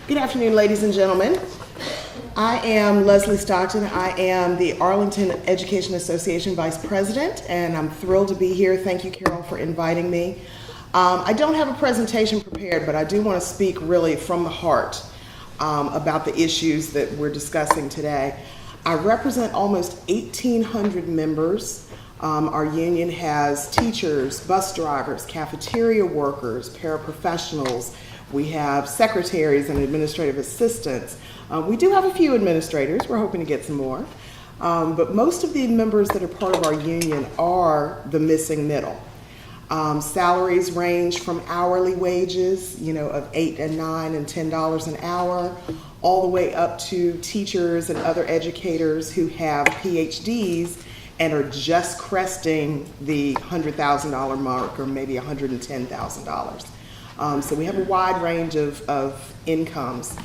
Good afternoon, ladies and gentlemen. I am Leslie Stockton. I am the Arlington Education Association Vice President, and I'm thrilled to be here. Thank you, Carol, for inviting me. I don't have a presentation prepared, but I do want to speak really from the heart about the issues that we're discussing today. I represent almost 1,800 members. Our union has teachers, bus drivers, cafeteria workers, paraprofessionals. We have secretaries and administrative assistants. We do have a few administrators. We're hoping to get some more. But most of the members that are part of our union are the missing middle. Salaries range from hourly wages, of $8 and $9 and $10 an hour, all the way up to teachers and other educators who have PhDs and are just cresting the $100,000 mark or maybe $110,000. So we have a wide range of incomes.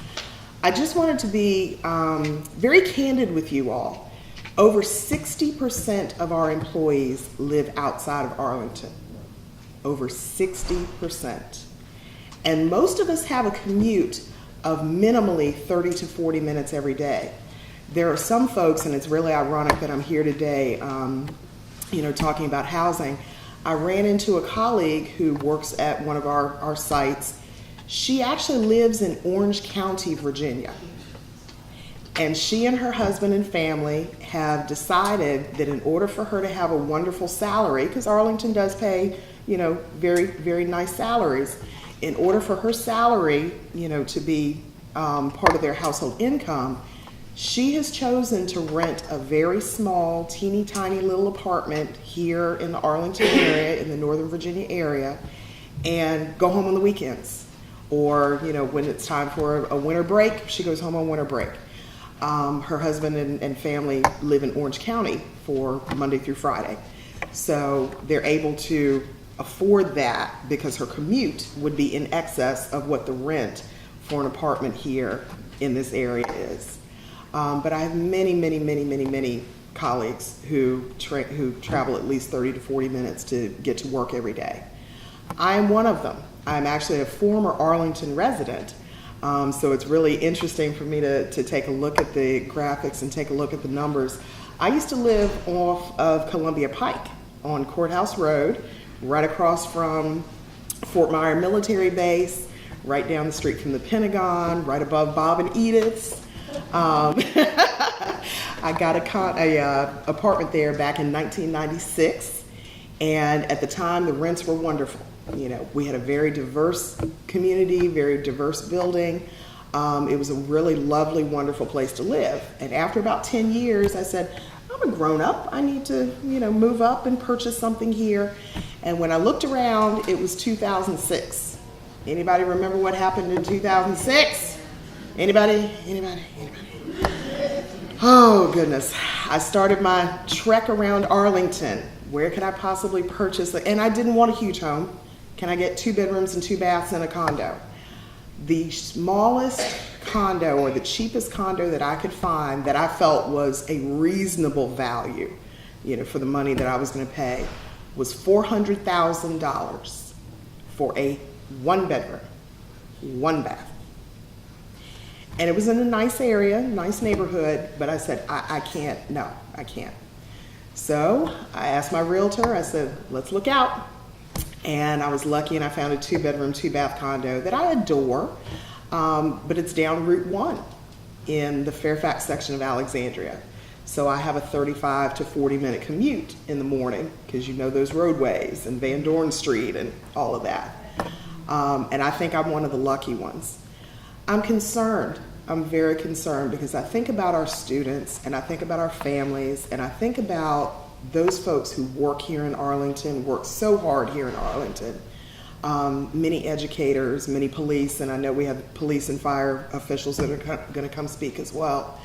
I just wanted to be very candid with you all. Over 60% of our employees live outside of Arlington. Over 60%. And most of us have a commute of minimally 30 to 40 minutes every day. There are some folks, and it's really ironic that I'm here today, talking about housing. I ran into a colleague who works at one of our sites. She actually lives in Orange County, Virginia. And she and her husband and family have decided that in order for her to have a wonderful salary, because Arlington does pay, very, very nice salaries, in order for her salary, to be part of their household income, she has chosen to rent a very small, teeny tiny little apartment here in the Arlington area, in the Northern Virginia area, and go home on the weekends. Or, when it's time for a winter break, she goes home on winter break. Her husband and family live in Orange County for Monday through Friday. So they're able to afford that because her commute would be in excess of what the rent for an apartment here in this area is. But I have many colleagues who travel at least 30 to 40 minutes to get to work every day. I am one of them. I'm actually a former Arlington resident, so it's really interesting for me to take a look at the graphics and take a look at the numbers. I used to live off of Columbia Pike on Courthouse Road, right across from Fort Myer Military Base, right down the street from the Pentagon, right above Bob and Edith's. I got a apartment there back in 1996, and at the time the rents were wonderful. We had a very diverse community, very diverse building. It was a really lovely, wonderful place to live. And after about 10 years, I said, I'm a grown up. I need to, move up and purchase something here. And when I looked around, it was 2006. Anybody remember what happened in 2006? Anybody? Oh, goodness. I started my trek around Arlington. Where could I possibly purchase and I didn't want a huge home. Can I get 2 bedrooms and 2 baths in a condo? The smallest condo or the cheapest condo that I could find that I felt was a reasonable value, for the money that I was going to pay was $400,000 for a 1 bedroom, 1 bath. And it was in a nice area, nice neighborhood, but I said, I can't. So I asked my realtor, I said, let's look out. And I was lucky and I found a 2 bedroom, 2 bath condo that I adore, but it's down Route 1 in the Fairfax section of Alexandria. So I have a 35 to 40 minute commute in the morning because those roadways and Van Dorn Street and all of that. And I think I'm one of the lucky ones. I'm concerned. I'm very concerned because I think about our students and I think about our families and I think about those folks who work here in Arlington, work so hard here in Arlington. Many educators, many police, and I know we have police and fire officials that are going to come speak as well.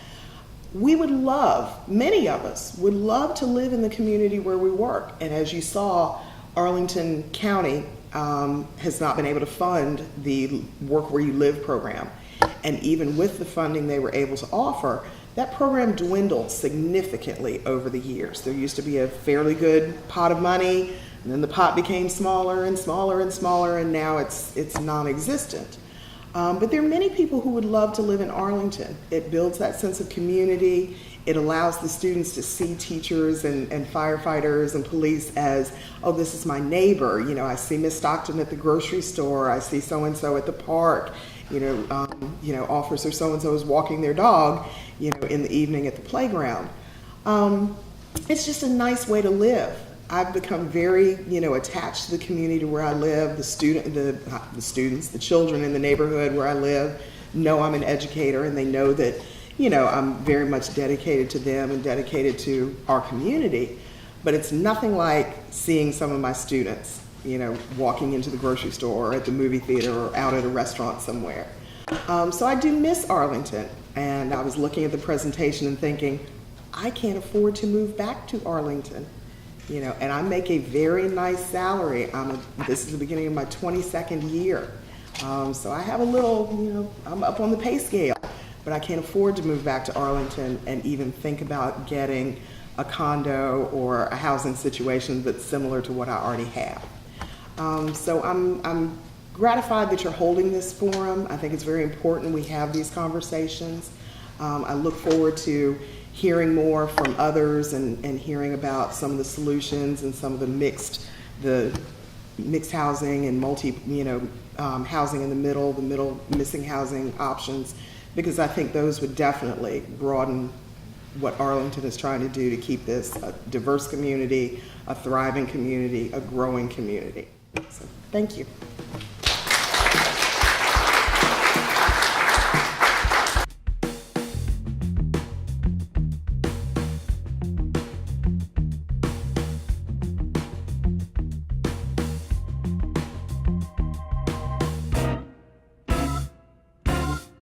We would love, many of us would love to live in the community where we work. And as you saw, Arlington County has not been able to fund the Work Where You Live program. And even with the funding they were able to offer, that program dwindled significantly over the years. There used to be a fairly good pot of money, and then the pot became smaller and smaller and smaller, and now it's non-existent. But there are many people who would love to live in Arlington. It builds that sense of community. It allows the students to see teachers and firefighters and police as, oh, this is my neighbor. You know, I see Miss Stockton at the grocery store. I see so-and-so at the park. Officer so-and-so is walking their dog, in the evening at the playground. It's just a nice way to live. I've become very, attached to the community where I live. The children in the neighborhood where I live know I'm an educator, and they know that, I'm very much dedicated to them and dedicated to our community. But it's nothing like seeing some of my students, walking into the grocery store or at the movie theater or out at a restaurant somewhere. So I do miss Arlington. And I was looking at the presentation and thinking, I can't afford to move back to Arlington. And I make a very nice salary. This is the beginning of my 22nd year. So I have a little, I'm up on the pay scale, but I can't afford to move back to Arlington and even think about getting a condo or a housing situation that's similar to what I already have. So I'm gratified that you're holding this forum. I think it's very important we have these conversations. I look forward to hearing more from others and hearing about some of the solutions and some of the mixed housing and housing in the middle missing housing options, because I think those would definitely broaden what Arlington is trying to do to keep this a diverse community, a thriving community, a growing community. So, thank you.